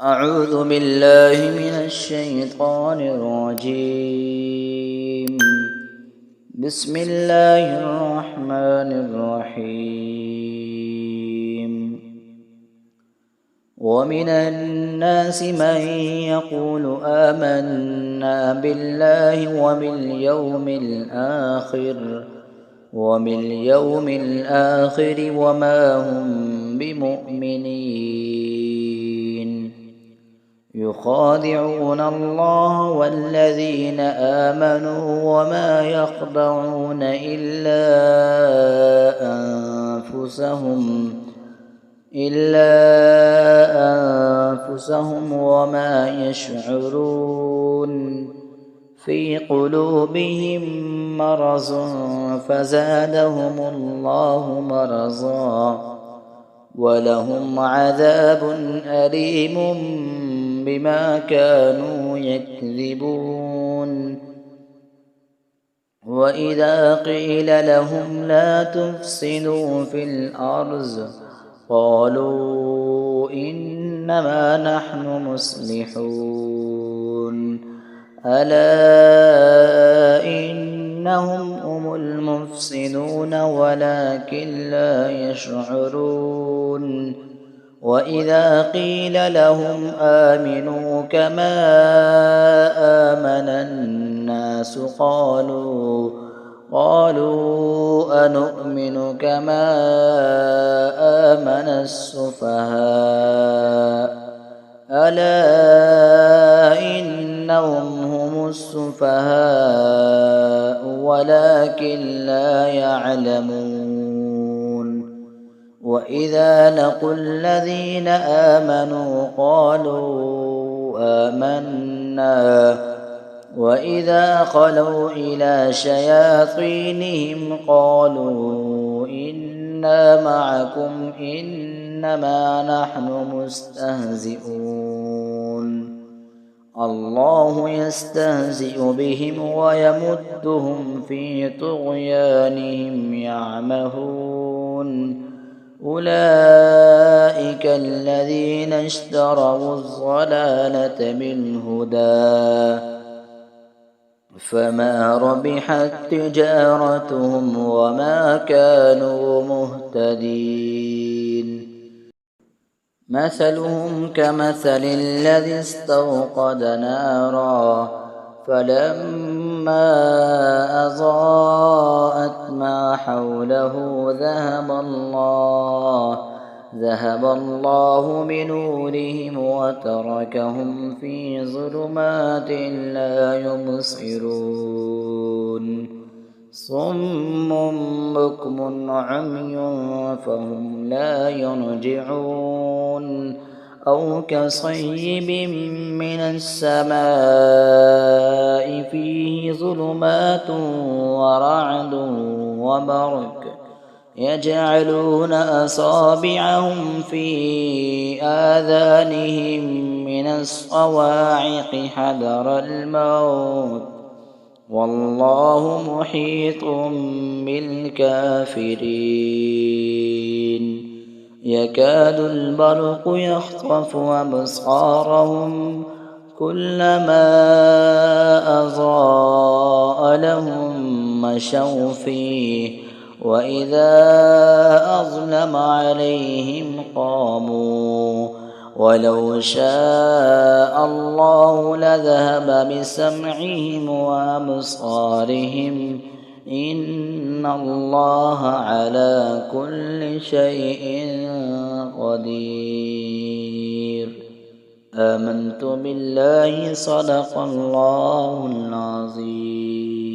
أعوذ بالله من الشيطان الرجيم. بسم الله الرحمن الرحيم. ومن الناس من يقول آمنا بالله وباليوم الآخر وما هم بمؤمنين. يخادعون الله والذين آمنوا وما يخدعون إلا أنفسهم وما يشعرون. في قلوبهم مرض فزادهم الله مرضا ولهم عذاب أليم بما كانوا يكذبون. وإذا قيل لهم لا تفسدوا في الأرض قالوا إنما نحن مصلحون. ألا إنهم هم المفسدون ولكن لا يشعرون. وإذا قيل لهم آمنوا كما آمن الناس قالوا أنؤمن كما آمن السفهاء. ألا إنهم هم السفهاء ولكن لا يعلمون. وإذا لقوا الذين آمنوا قالوا آمنا وإذا خلوا إلى شياطينهم قالوا إنا معكم إنما نحن مستهزئون. الله يستهزئ بهم ويمدهم في طغيانهم يعمهون. أولئك الذين اشتروا الضلالة بالهدى فما ربحت تجارتهم وما كانوا مهتدين. مثلهم كمثل الذي استوقد نارا فلما أضاءت ما حوله ذهب الله بنورهم وتركهم في ظلمات لا يبصرون. صم بكم عمي فهم لا يرجعون. أو كصيب من السماء فيه ظلمات ورعد وبرق يجعلون أصابعهم في آذانهم من الصواعق حذر الموت والله محيط بالكافرين. يكاد البرق يخطف أبصارهم كلما أضاء لهم مشوا فيه وإذا أظلم عليهم قاموا. ولو شاء الله لذهب بسمعهم وأبصارهم إن الله على كل شيء قدير. آمنت بالله صدق الله العظيم.